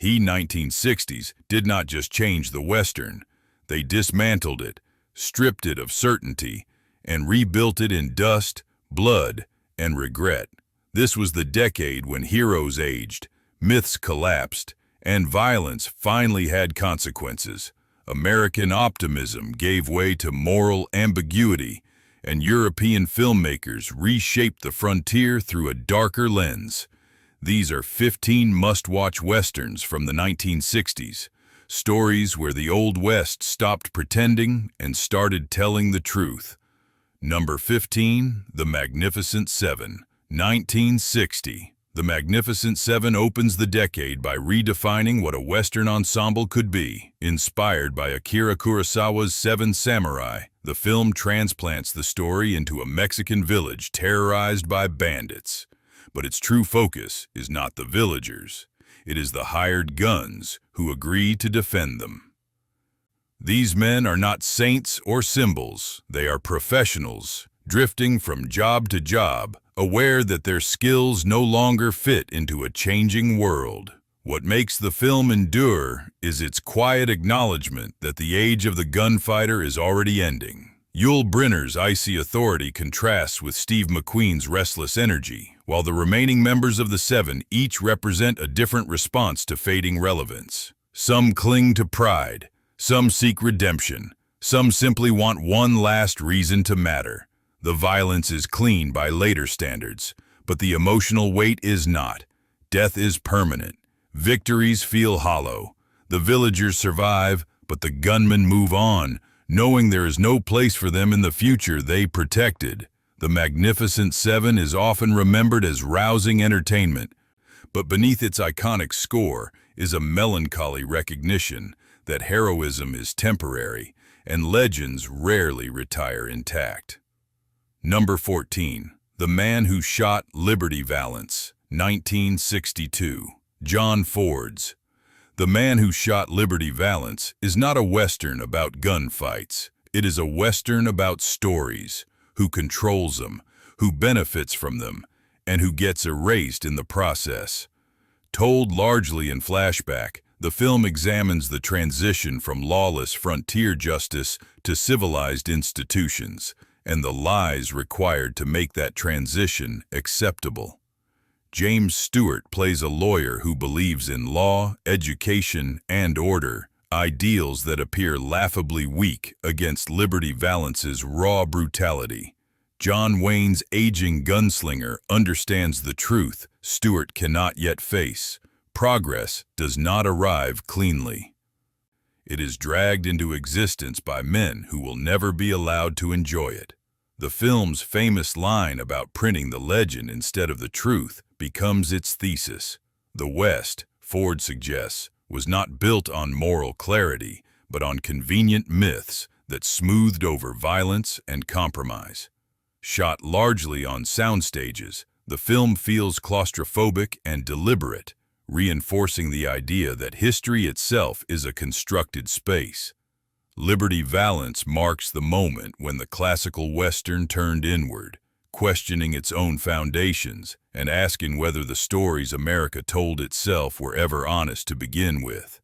He 1960s did not just change the Western, they dismantled it, stripped it of certainty, and rebuilt it in dust, blood, and regret. This was the decade when heroes aged, myths collapsed, and violence finally had consequences. American optimism gave way to moral ambiguity, and European filmmakers reshaped the frontier through a darker lens. These are 15 must-watch westerns from the 1960s, stories where the Old West stopped pretending and started telling the truth. Number 15, The Magnificent Seven, 1960. The Magnificent Seven opens the decade by redefining what a Western ensemble could be. Inspired by Akira Kurosawa's Seven Samurai, the film transplants the story into a Mexican village terrorized by bandits. But its true focus is not the villagers. It is the hired guns who agree to defend them. These men are not saints or symbols. They are professionals, drifting from job to job, aware that their skills no longer fit into a changing world. What makes the film endure is its quiet acknowledgement that the age of the gunfighter is already ending. Yul Brynner's icy authority contrasts with Steve McQueen's restless energy, while the remaining members of the Seven each represent a different response to fading relevance. Some cling to pride, some seek redemption, some simply want one last reason to matter. The violence is clean by later standards, but the emotional weight is not. Death is permanent. Victories feel hollow. The villagers survive, but the gunmen move on, knowing there is no place for them in the future they protected. The Magnificent Seven is often remembered as rousing entertainment, but beneath its iconic score is a melancholy recognition that heroism is temporary and legends rarely retire intact. Number 14, The Man Who Shot Liberty Valance, 1962. John Ford's The Man Who Shot Liberty Valance is not a Western about gunfights. It is a Western about stories, who controls them, who benefits from them, and who gets erased in the process. Told largely in flashback, the film examines the transition from lawless frontier justice to civilized institutions, and the lies required to make that transition acceptable. James Stewart plays a lawyer who believes in law, education, and order, ideals that appear laughably weak against Liberty Valance's raw brutality. John Wayne's aging gunslinger understands the truth Stewart cannot yet face. Progress does not arrive cleanly. It is dragged into existence by men who will never be allowed to enjoy it. The film's famous line about printing the legend instead of the truth becomes its thesis. The West, Ford suggests, was not built on moral clarity, but on convenient myths that smoothed over violence and compromise. Shot largely on sound stages, the film feels claustrophobic and deliberate, reinforcing the idea that history itself is a constructed space. Liberty Valance marks the moment when the classical Western turned inward, questioning its own foundations and asking whether the stories America told itself were ever honest to begin with.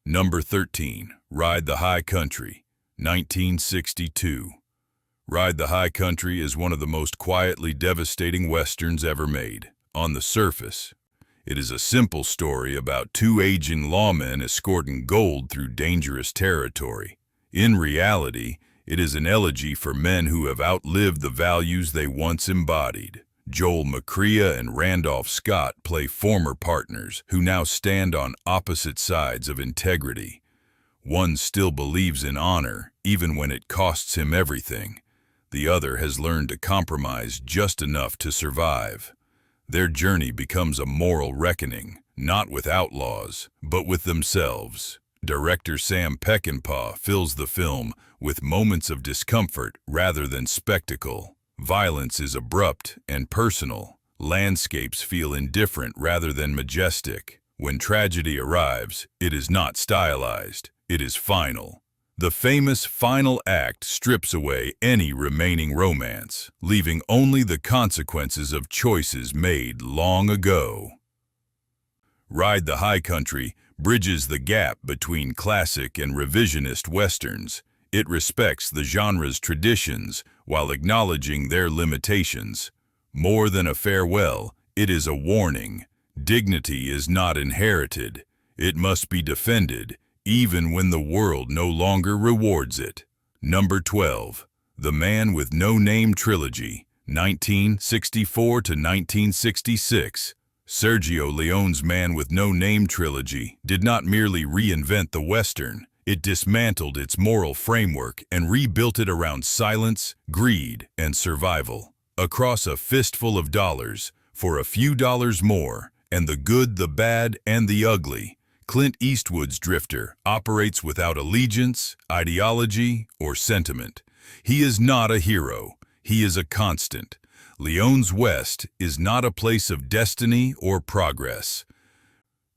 Number 13, Ride the High Country, 1962. Ride the High Country is one of the most quietly devastating Westerns ever made. On the surface, it is a simple story about two aging lawmen escorting gold through dangerous territory. In reality, it is an elegy for men who have outlived the values they once embodied. Joel McCrea and Randolph Scott play former partners who now stand on opposite sides of integrity. One still believes in honor, even when it costs him everything. The other has learned to compromise just enough to survive. Their journey becomes a moral reckoning, not with outlaws, but with themselves. Director Sam Peckinpah fills the film with moments of discomfort rather than spectacle. Violence is abrupt and personal. Landscapes feel indifferent rather than majestic. When tragedy arrives, it is not stylized, it is final. The famous final act strips away any remaining romance, leaving only the consequences of choices made long ago. Ride the High Country bridges the gap between classic and revisionist westerns. It respects the genre's traditions while acknowledging their limitations. More than a farewell, it is a warning. Dignity is not inherited. It must be defended, even when the world no longer rewards it. Number 12. The Man with No Name Trilogy, 1964 to 1966. Sergio Leone's Man with No Name trilogy did not merely reinvent the Western, it dismantled its moral framework and rebuilt it around silence, greed, and survival. Across a fistful of dollars, for a few dollars more, and the good, the bad, and the ugly, Clint Eastwood's Drifter operates without allegiance, ideology, or sentiment. He is not a hero, he is a constant. Leone's West is not a place of destiny or progress.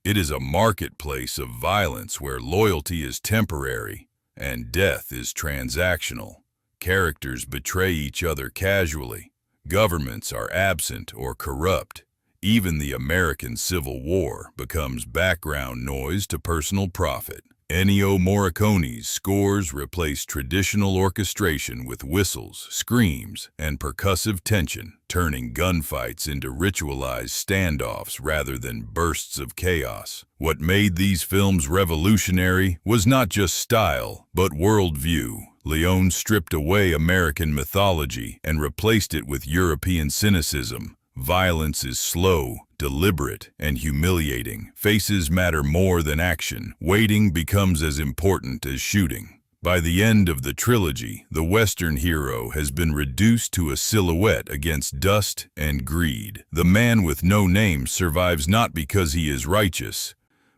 It is a marketplace of violence where loyalty is temporary and death is transactional. Characters betray each other casually. Governments are absent or corrupt. Even the American Civil War becomes background noise to personal profit. Ennio Morricone's scores replace traditional orchestration with whistles, screams, and percussive tension, turning gunfights into ritualized standoffs rather than bursts of chaos. What made these films revolutionary was not just style, but worldview. Leone stripped away American mythology and replaced it with European cynicism. Violence is slow, deliberate, and humiliating. Faces matter more than action. Waiting becomes as important as shooting. By the end of the trilogy, the Western hero has been reduced to a silhouette against dust and greed. The Man with No Name survives not because he is righteous,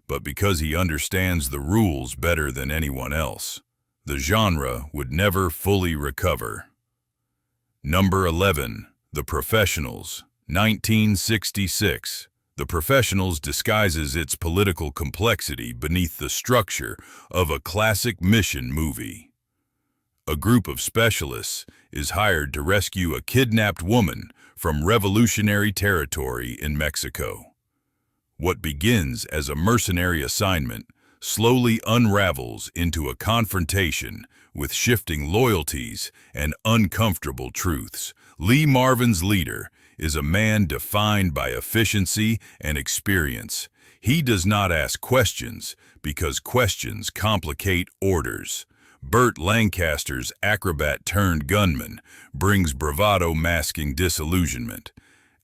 but because he understands the rules better than anyone else. The genre would never fully recover. Number 11. The Professionals, 1966. The Professionals disguises its political complexity beneath the structure of a classic mission movie. A group of specialists is hired to rescue a kidnapped woman from revolutionary territory in Mexico. What begins as a mercenary assignment slowly unravels into a confrontation with shifting loyalties and uncomfortable truths. Lee Marvin's leader is a man defined by efficiency and experience. He does not ask questions because questions complicate orders. Burt Lancaster's acrobat-turned-gunman brings bravado masking disillusionment.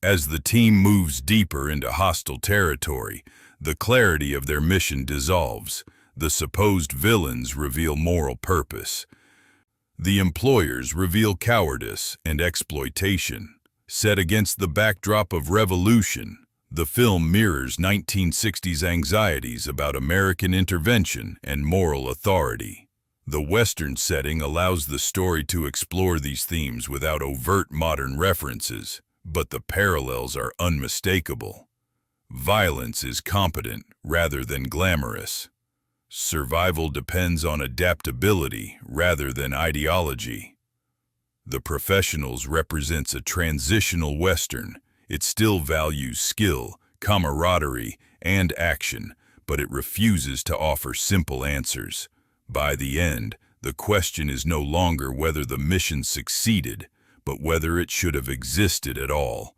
As the team moves deeper into hostile territory, the clarity of their mission dissolves. The supposed villains reveal moral purpose. The employers reveal cowardice and exploitation. Set against the backdrop of revolution, the film mirrors 1960s anxieties about American intervention and moral authority. The Western setting allows the story to explore these themes without overt modern references, but the parallels are unmistakable. Violence is competent rather than glamorous. Survival depends on adaptability rather than ideology. The Professionals represents a transitional Western. It still values skill, camaraderie, and action, but it refuses to offer simple answers. By the end, the question is no longer whether the mission succeeded, but whether it should have existed at all.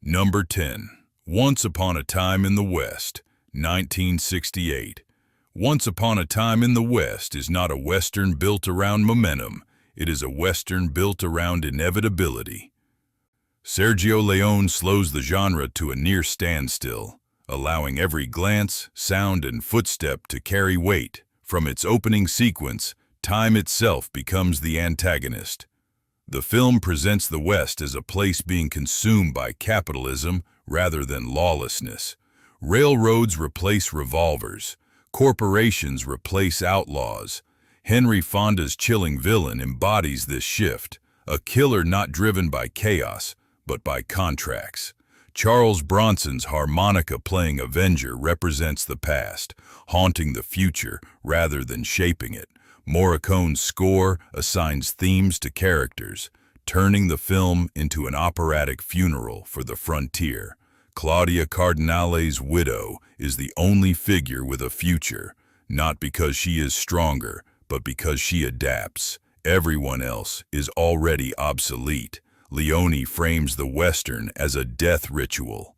Number 10. Once Upon a Time in the West, 1968. Once Upon a Time in the West is not a Western built around momentum. It is a Western built around inevitability. Sergio Leone slows the genre to a near standstill, allowing every glance, sound, and footstep to carry weight. From its opening sequence, time itself becomes the antagonist. The film presents the West as a place being consumed by capitalism rather than lawlessness. Railroads replace revolvers. Corporations replace outlaws. Henry Fonda's chilling villain embodies this shift, a killer not driven by chaos, but by contracts. Charles Bronson's harmonica-playing Avenger represents the past, haunting the future rather than shaping it. Morricone's score assigns themes to characters, turning the film into an operatic funeral for the frontier. Claudia Cardinale's widow is the only figure with a future, not because she is stronger, but because she adapts. Everyone else is already obsolete. Leone frames the Western as a death ritual.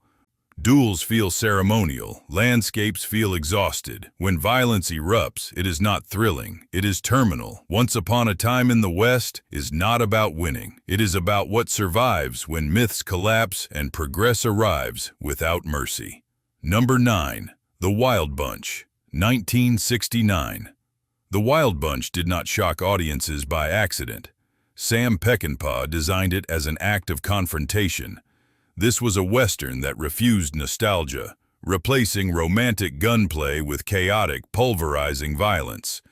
Duels feel ceremonial, landscapes feel exhausted. When violence erupts, it is not thrilling, it is terminal. Once Upon a Time in the West is not about winning. It is about what survives when myths collapse and progress arrives without mercy. Number 9. The Wild Bunch, 1969. The Wild Bunch did not shock audiences by accident. Sam Peckinpah designed it as an act of confrontation. This was a Western that refused nostalgia, replacing romantic gunplay with chaotic, pulverizing violence.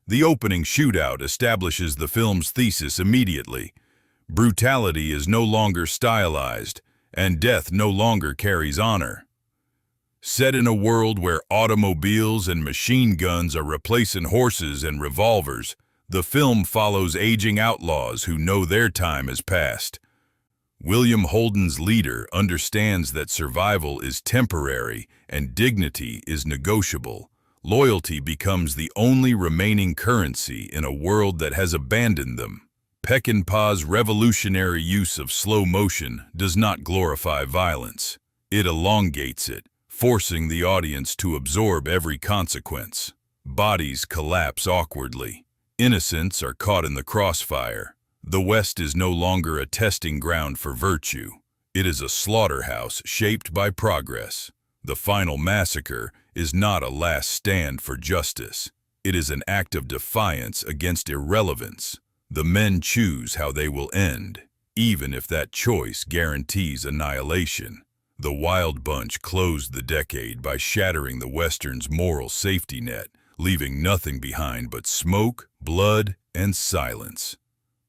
The opening shootout establishes the film's thesis immediately. Brutality is no longer stylized, and death no longer carries honor. Set in a world where automobiles and machine guns are replacing horses and revolvers, the film follows aging outlaws who know their time has passed. William Holden's leader understands that survival is temporary and dignity is negotiable. Loyalty becomes the only remaining currency in a world that has abandoned them. Peckinpah's revolutionary use of slow motion does not glorify violence. It elongates it, forcing the audience to absorb every consequence. Bodies collapse awkwardly. Innocents are caught in the crossfire. The West is no longer a testing ground for virtue. It is a slaughterhouse shaped by progress. The final massacre is not a last stand for justice. It is an act of defiance against irrelevance. The men choose how they will end, even if that choice guarantees annihilation. The Wild Bunch closed the decade by shattering the Western's moral safety net, leaving nothing behind but smoke, blood, and silence.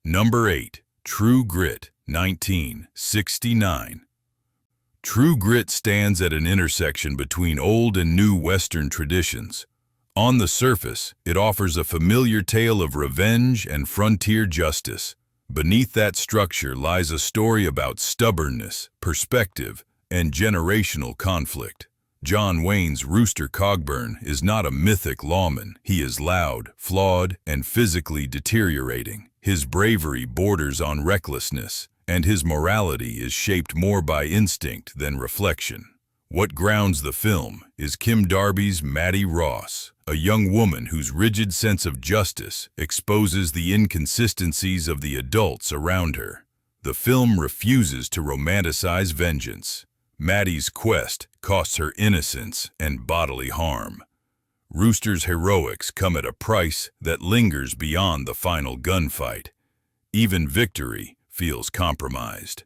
Number 8. True Grit, 1969. True Grit stands at an intersection between old and new Western traditions. On the surface, it offers a familiar tale of revenge and frontier justice. Beneath that structure lies a story about stubbornness, perspective, and generational conflict. John Wayne's Rooster Cogburn is not a mythic lawman. He is loud, flawed, and physically deteriorating. His bravery borders on recklessness, and his morality is shaped more by instinct than reflection. What grounds the film is Kim Darby's Maddie Ross, a young woman whose rigid sense of justice exposes the inconsistencies of the adults around her. The film refuses to romanticize vengeance. Maddie's quest costs her innocence and bodily harm. Rooster's heroics come at a price that lingers beyond the final gunfight. Even victory feels compromised.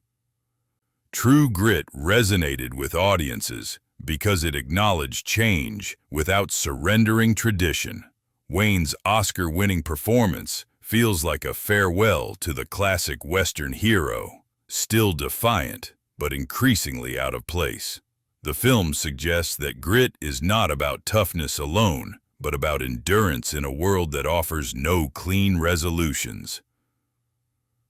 True Grit resonated with audiences because it acknowledged change without surrendering tradition. Wayne's Oscar-winning performance feels like a farewell to the classic Western hero, still defiant but increasingly out of place. The film suggests that grit is not about toughness alone, but about endurance in a world that offers no clean resolutions.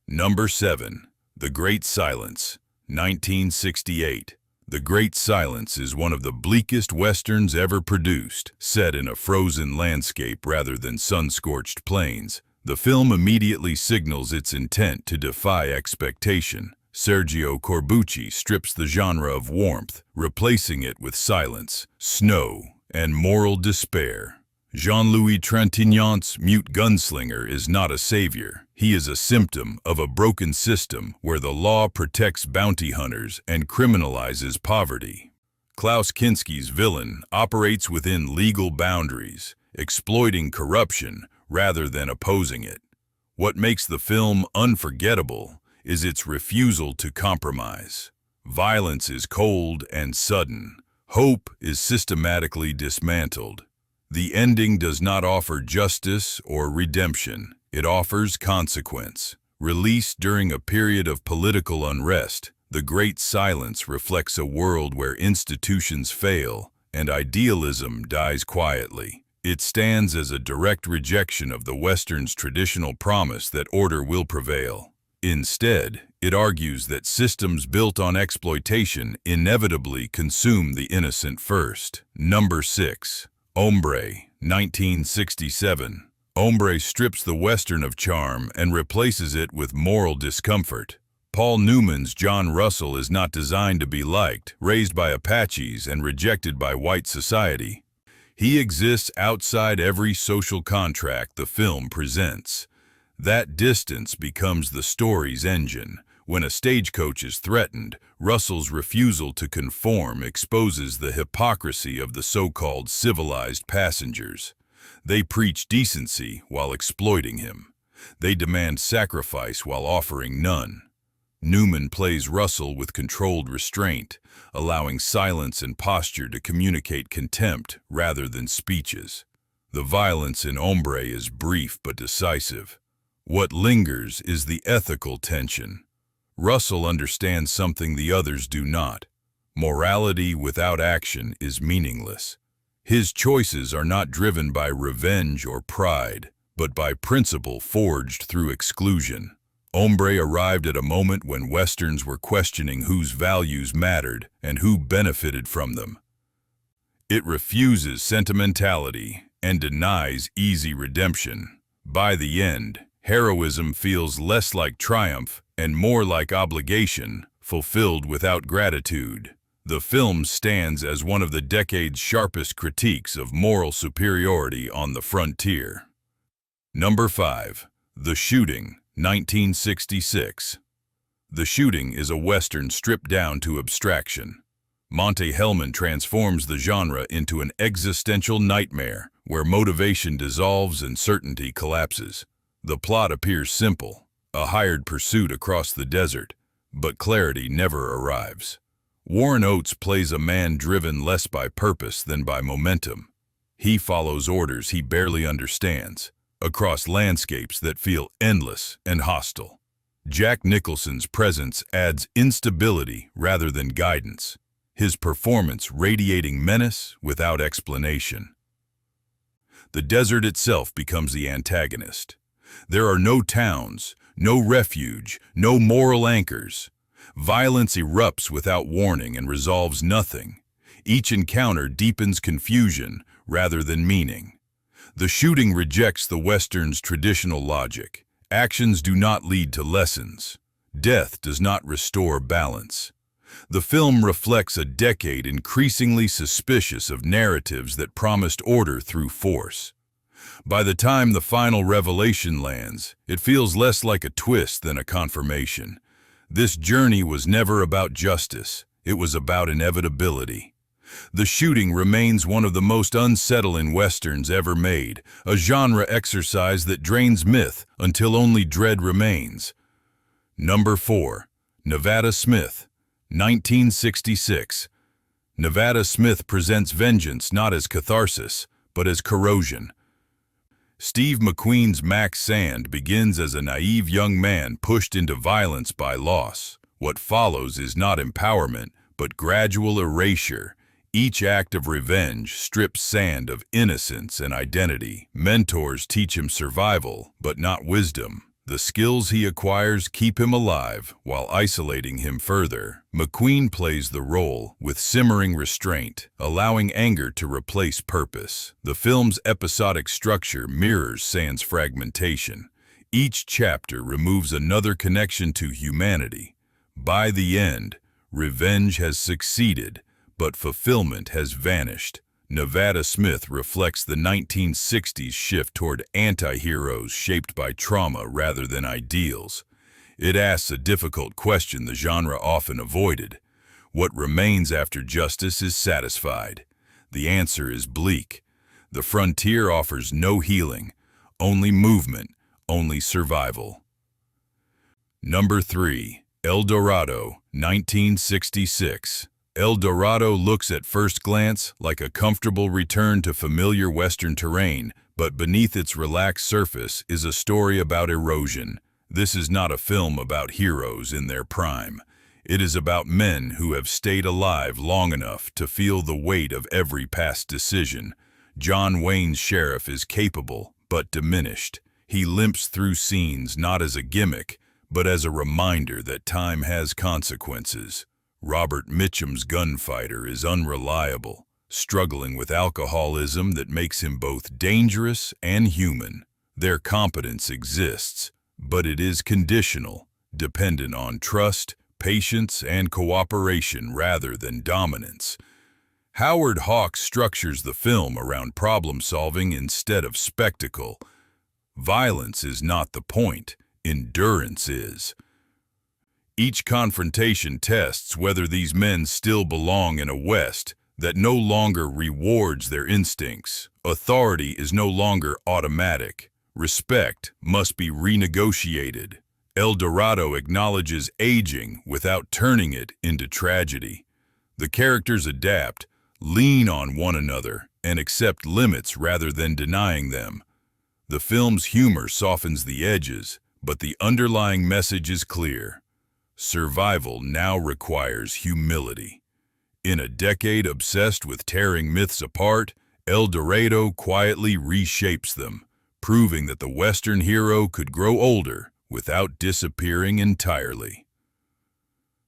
Number 7. The Great Silence, 1968. The Great Silence is one of the bleakest westerns ever produced. Set in a frozen landscape rather than sun-scorched plains, the film immediately signals its intent to defy expectation. Sergio Corbucci strips the genre of warmth, replacing it with silence, snow, and moral despair. Jean-Louis Trintignant's mute gunslinger is not a savior. He is a symptom of a broken system where the law protects bounty hunters and criminalizes poverty. Klaus Kinski's villain operates within legal boundaries, exploiting corruption rather than opposing it. What makes the film unforgettable is its refusal to compromise. Violence is cold and sudden. Hope is systematically dismantled. The ending does not offer justice or redemption. It offers consequence. Released during a period of political unrest, The Great Silence reflects a world where institutions fail and idealism dies quietly. It stands as a direct rejection of the Western's traditional promise that order will prevail. Instead, It argues that systems built on exploitation inevitably consume the innocent first. Number 6. Hombre, 1967. Hombre strips the Western of charm and replaces it with moral discomfort. Paul Newman's John Russell is not designed to be liked, raised by Apaches and rejected by white society. He exists outside every social contract the film presents. That distance becomes the story's engine. When a stagecoach is threatened, Russell's refusal to conform exposes the hypocrisy of the so-called civilized passengers. They preach decency while exploiting him. They demand sacrifice while offering none. Newman plays Russell with controlled restraint, allowing silence and posture to communicate contempt rather than speeches. The violence in Hombre is brief but decisive. What lingers is the ethical tension. Russell understands something the others do not. Morality without action is meaningless. His choices are not driven by revenge or pride, but by principle forged through exclusion. Hombre arrived at a moment when Westerns were questioning whose values mattered and who benefited from them. It refuses sentimentality and denies easy redemption. By the end, heroism feels less like triumph and more like obligation, fulfilled without gratitude. The film stands as one of the decade's sharpest critiques of moral superiority on the frontier. Number 5. The Shooting, 1966. The Shooting is a Western stripped down to abstraction. Monte Hellman transforms the genre into an existential nightmare where motivation dissolves and certainty collapses. The plot appears simple, a hired pursuit across the desert, but clarity never arrives. Warren Oates plays a man driven less by purpose than by momentum. He follows orders he barely understands, across landscapes that feel endless and hostile. Jack Nicholson's presence adds instability rather than guidance, his performance radiating menace without explanation. The desert itself becomes the antagonist. There are no towns, no refuge, no moral anchors. Violence erupts without warning and resolves nothing. Each encounter deepens confusion rather than meaning. The Shooting rejects the Western's traditional logic. Actions do not lead to lessons. Death does not restore balance. The film reflects a decade increasingly suspicious of narratives that promised order through force. By the time the final revelation lands, it feels less like a twist than a confirmation. This journey was never about justice, it was about inevitability. The Shooting remains one of the most unsettling Westerns ever made, a genre exercise that drains myth until only dread remains. Number 4. Nevada Smith, 1966. Nevada Smith presents vengeance not as catharsis, but as corrosion. Steve McQueen's Max Sand begins as a naive young man pushed into violence by loss. What follows is not empowerment, but gradual erasure. Each act of revenge strips Sand of innocence and identity. Mentors teach him survival, but not wisdom. The skills he acquires keep him alive while isolating him further. McQueen plays the role with simmering restraint, allowing anger to replace purpose. The film's episodic structure mirrors Sand's fragmentation. Each chapter removes another connection to humanity. By the end, revenge has succeeded, but fulfillment has vanished. Nevada Smith reflects the 1960s shift toward antiheroes shaped by trauma rather than ideals. It asks a difficult question the genre often avoided. What remains after justice is satisfied? The answer is bleak. The frontier offers no healing, only movement, only survival. Number 3. El Dorado, 1966. El Dorado looks at first glance like a comfortable return to familiar Western terrain, but beneath its relaxed surface is a story about erosion. This is not a film about heroes in their prime. It is about men who have stayed alive long enough to feel the weight of every past decision. John Wayne's sheriff is capable, but diminished. He limps through scenes not as a gimmick, but as a reminder that time has consequences. Robert Mitchum's gunfighter is unreliable, struggling with alcoholism that makes him both dangerous and human. Their competence exists, but it is conditional, dependent on trust, patience, and cooperation rather than dominance. Howard Hawks structures the film around problem-solving instead of spectacle. Violence is not the point, endurance is. Each confrontation tests whether these men still belong in a West that no longer rewards their instincts. Authority is no longer automatic. Respect must be renegotiated. El Dorado acknowledges aging without turning it into tragedy. The characters adapt, lean on one another, and accept limits rather than denying them. The film's humor softens the edges, but the underlying message is clear. Survival now requires humility. In a decade obsessed with tearing myths apart, El Dorado quietly reshapes them, proving that the Western hero could grow older without disappearing entirely.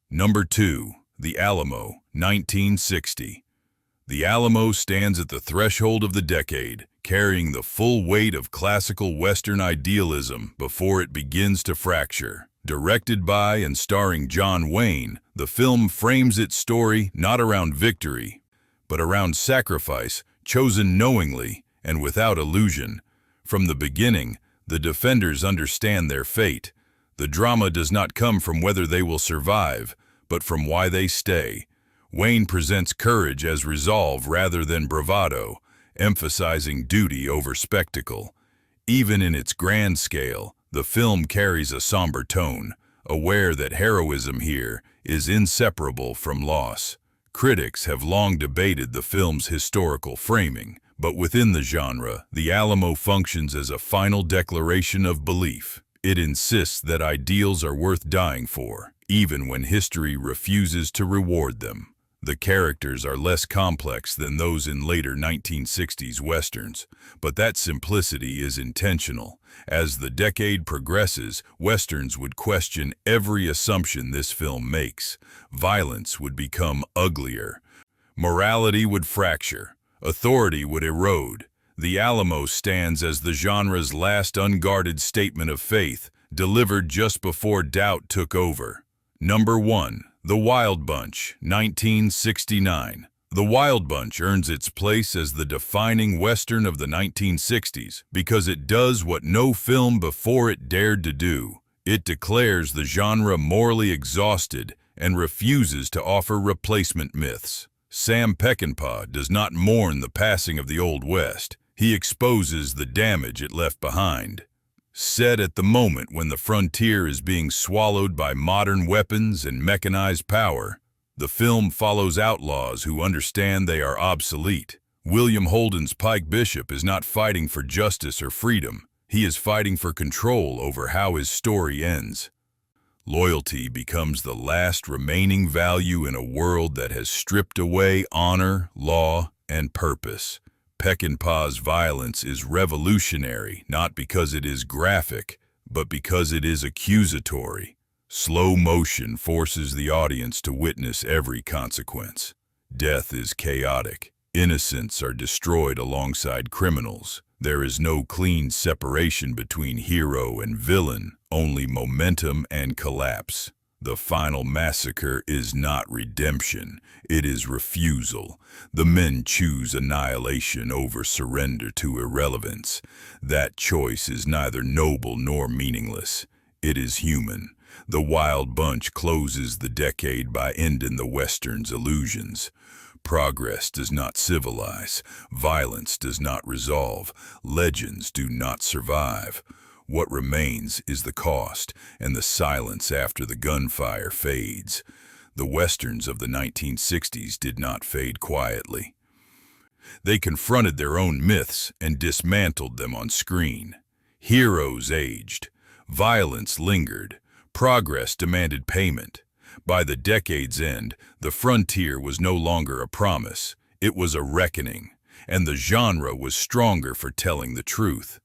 Number 2. The Alamo, 1960. The Alamo stands at the threshold of the decade, carrying the full weight of classical Western idealism before it begins to fracture. Directed by and starring John Wayne, the film frames its story not around victory, but around sacrifice chosen knowingly and without illusion. From the beginning, the defenders understand their fate. The drama does not come from whether they will survive, but from why they stay. Wayne presents courage as resolve rather than bravado, emphasizing duty over spectacle. Even in its grand scale, the film carries a somber tone, aware that heroism here is inseparable from loss. Critics have long debated the film's historical framing, but within the genre, The Alamo functions as a final declaration of belief. It insists that ideals are worth dying for, even when history refuses to reward them. The characters are less complex than those in later 1960s Westerns, but that simplicity is intentional. As the decade progresses, Westerns would question every assumption this film makes. Violence would become uglier. Morality would fracture. Authority would erode. The Alamo stands as the genre's last unguarded statement of faith, delivered just before doubt took over. Number 1. The Wild Bunch, 1969. The Wild Bunch earns its place as the defining Western of the 1960s because it does what no film before it dared to do. It declares the genre morally exhausted and refuses to offer replacement myths. Sam Peckinpah does not mourn the passing of the Old West. He exposes the damage it left behind. Set at the moment when the frontier is being swallowed by modern weapons and mechanized power, the film follows outlaws who understand they are obsolete. William Holden's Pike Bishop is not fighting for justice or freedom. He is fighting for control over how his story ends. Loyalty becomes the last remaining value in a world that has stripped away honor, law, and purpose. Peckinpah's violence is revolutionary, not because it is graphic, but because it is accusatory. Slow motion forces the audience to witness every consequence. Death is chaotic. Innocents are destroyed alongside criminals. There is no clean separation between hero and villain, only momentum and collapse. The final massacre is not redemption, it is refusal. The men choose annihilation over surrender to irrelevance. That choice is neither noble nor meaningless. It is human. The Wild Bunch closes the decade by ending the Western's illusions. Progress does not civilize. Violence does not resolve. Legends do not survive. What remains is the cost and the silence after the gunfire fades. The Westerns of the 1960s did not fade quietly. They confronted their own myths and dismantled them on screen. Heroes aged. Violence lingered. Progress demanded payment. By the decade's end, the frontier was no longer a promise. It was a reckoning, and the genre was stronger for telling the truth.